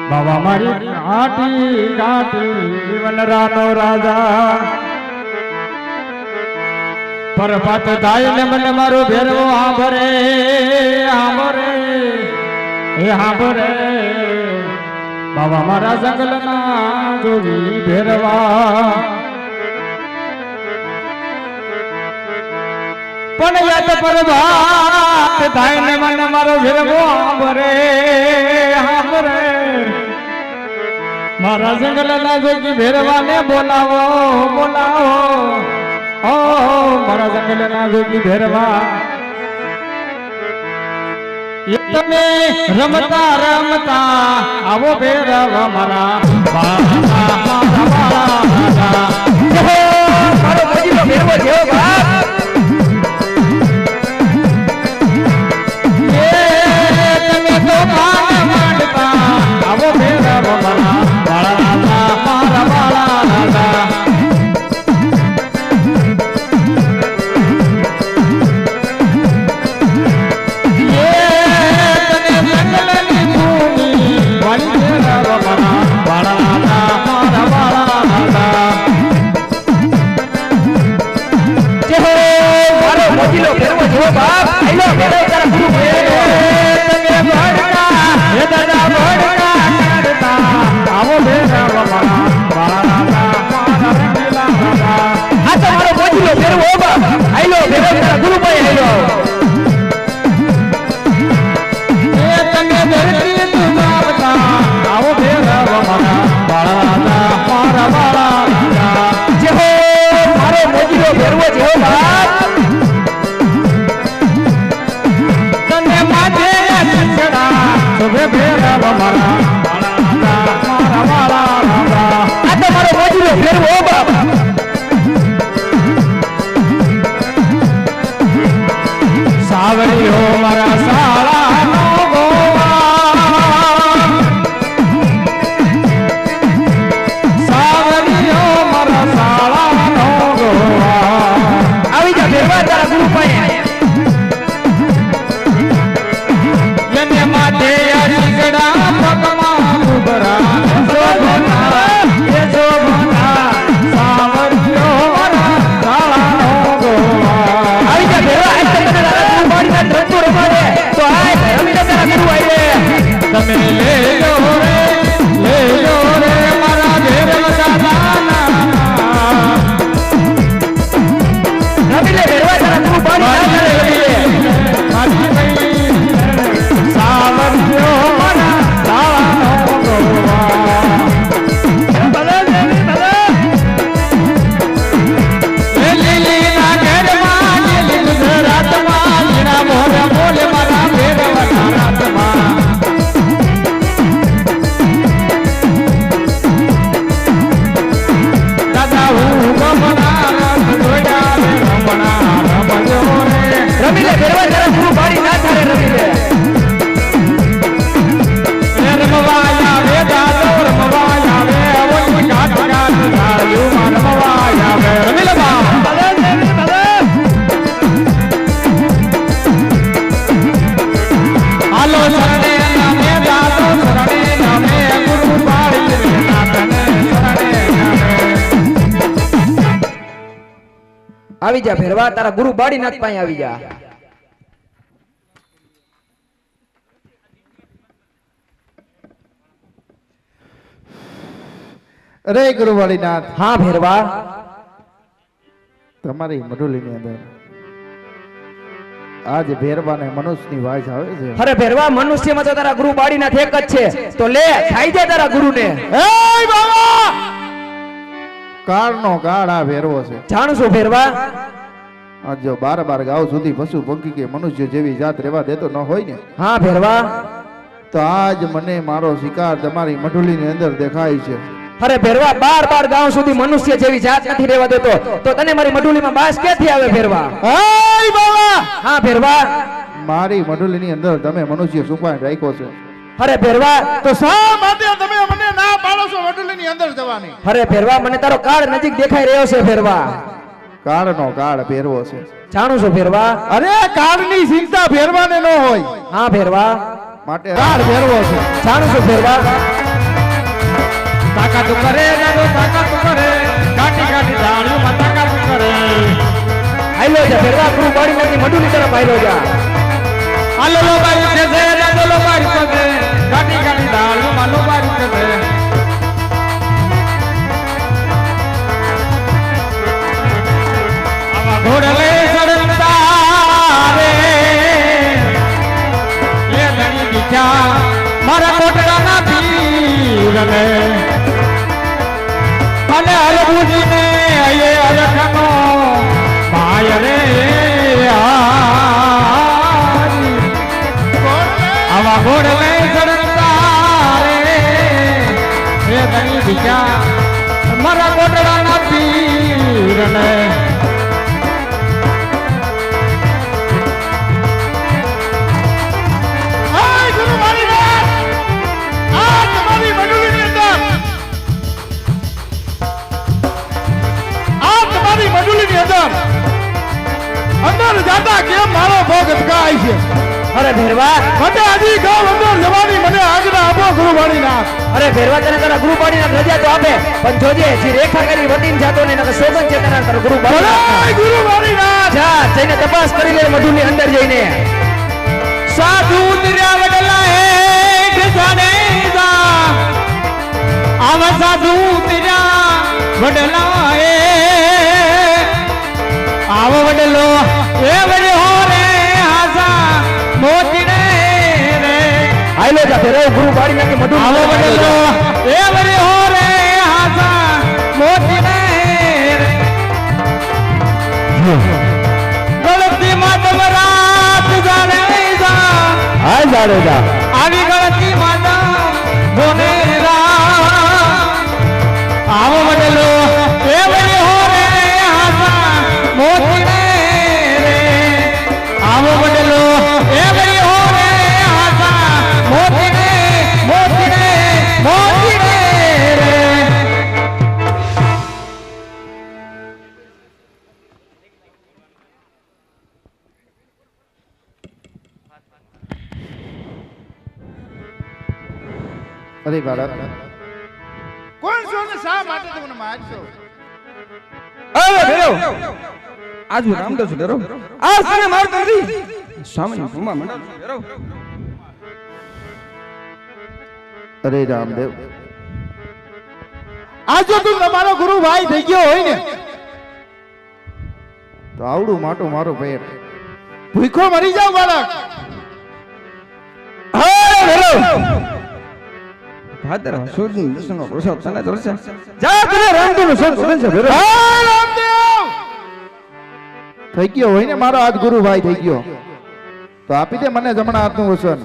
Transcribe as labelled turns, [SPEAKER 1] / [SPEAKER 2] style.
[SPEAKER 1] બાબા મારી ઘાટી ઘાટી વનરાનો રાજા પરપત થાય ને મને મારો ભેરવો આંભરે આંભરે એ આંભરે બાબા મારા જંગલના જોગી ભેરવા પણ યાદ પરભાત થાય ને મને મારો ભેરવો આંભરે આંભરે મારા જંગલના જોગી ભેરવાને બોલાવો બોલાવો ઓ મારા જંગલના જોગી ભેરવા તમે રમતા રમતા આવો ભેરવા મારા બાળા મારો ભજીલો ભેરવો જેવો બાપ તમે તો માંડતા આવો ભેરવા મારા બાળા મારા બાળા
[SPEAKER 2] આવી જા ભેરવા તારા ગુરુ બાળીનાથ પાસે આવી જા
[SPEAKER 1] અરે ગુરુ બાળીનાથ
[SPEAKER 2] હા ભેરવા
[SPEAKER 1] તમારી મઢુલીની અંદર આજ ભેરવાને મનુષ્યની વાસ આવે છે
[SPEAKER 2] અરે ભેરવા મનુષ્યમાં તો તારા ગુરુ બાળીનાથ એક જ છે તો લે ખાઈ જા તારા ગુરુને
[SPEAKER 1] એ બાબા કાળનો કાળ આ ભેરવો છે
[SPEAKER 2] જાણું છું ભેરવા
[SPEAKER 1] આજ જો 12 ગાઉ સુધી પશુ પંખી કે મનુષ્ય જેવી જાત રહેવા દેતો ન હોય ને
[SPEAKER 2] હા ભેરવા
[SPEAKER 1] તો આજ મને મારો શિકાર તમારી મઢુલીની અંદર દેખાય છે
[SPEAKER 2] અરે ભેરવા 12 ગાઉ સુધી મનુષ્ય જેવી જાત નથી રહેવા દેતો તો તને મારી મઢુલીમાં બાસ ક્યાંથી આવે ભેરવા
[SPEAKER 1] એ બાબા
[SPEAKER 2] હા ભેરવા
[SPEAKER 1] મારી મઢુલીની અંદર તમે મનુષ્ય છુપાઈ રાખ્યો છે
[SPEAKER 2] અરે ભેરવા
[SPEAKER 1] તો શા માટે તમે મને ના પાડો છો મઢુલીની અંદર જવાની
[SPEAKER 2] અરે ભેરવા મને તારો કાળ નજીક દેખાઈ રહ્યો છે ભેરવા
[SPEAKER 1] કાળનો કાળ ભેરવો છે
[SPEAKER 2] જાણું છું ભેરવા
[SPEAKER 1] અરે કાળની ચિંતા ભેરવાને ન હોય
[SPEAKER 2] હા ભેરવા
[SPEAKER 1] માટે કાળ ભેરવો છે
[SPEAKER 2] જાણું છું ભેરવા
[SPEAKER 1] તાકાત કરે દાદો તાકાત કરે કાટી કાટી ડાળીઓમાં તાકાત કરે
[SPEAKER 2] આયલો જા ભેરવા ગુરુ બાળી નાખી મડુલી તરફ આયલો જા
[SPEAKER 1] આલો લો બારી છે દાદો લો બારી છે કાટી કાટી ડાળીઓમાં લો બારી છે આવા ઘોડલે ચડતા રે એ ધણી દીઠા મારા કોટડાના પીરને અને હરભુજીને એ અરખનો ભાઈ રે આવા ઘોડલે ચડતા રે એ ધણી દીઠા મારા કોટડાના પીરને
[SPEAKER 3] અંદર જાતા કેમ મારો ભોગ અટકાય છે
[SPEAKER 2] અરે ભેરવા
[SPEAKER 3] મને આજી ગાવ અંદર જવાની મને આજ્ઞા આપો ગુરુવાણી ના
[SPEAKER 2] અરે ભેરવા તને તારા ગુરુ બાળી ના રજા તો આપે પણ જોજે જે રેખા કરી વટીને જાતો ને નકર શોભન છે તારા તારા ગુરુ બાળી
[SPEAKER 3] ભલે ગુરુવાણી ના
[SPEAKER 2] જા જઈને તપાસ કરી લે મધુની અંદર જઈને
[SPEAKER 1] સાધુ ઉતર્યા વડલા હેઠ જાને જા આવા સાધુ ઉતર્યા વડલા એ આવો વડલો એ વડ્યો રે હાસા મોતીને રે
[SPEAKER 2] આયલો જા ભેરવા ગુરુ બાળી નાખી મધુ
[SPEAKER 1] આવો વડલો એ વડ્યો રે હાસા મોતીને રે ગળતી માતમ રાત જાને જા
[SPEAKER 2] હાય જાડે જા
[SPEAKER 1] આવી ગળતી માતમ બોને રા આવો વડલો એ વડ્યો રે હાસા મોતીને રે આવો વડલો એ વડ્યો રે હાસા મોતીને મોતીને મોતીને રે
[SPEAKER 3] અરે બાળક કોણ છો ને શા માટે તમને મારશો
[SPEAKER 4] અરે ભેરવ આજ હું રામદાસ ભેરવ આ તને મારતો નથી સામાન્ય ભૂમા મંડળ ભેરવ
[SPEAKER 3] અરે રામદેવ આ જો તું તમારો ગુરુ ભાઈ થઈ ગયો હોય ને તો આવડું માટું મારો પેટ ભૂખો મરી જાવ બાળક
[SPEAKER 4] અરે ભેરવ ભાદર સુરજી દર્શનનો પ્રસાદ તને દર્શે જા તને રામદેવનો સંત બનશે ભેરવ
[SPEAKER 3] હા રામદેવ થઈ ગયો હોય ને મારો આજ ગુરુ ભાઈ થઈ ગયો તો આપી દે મને જમણા હાથનું વસન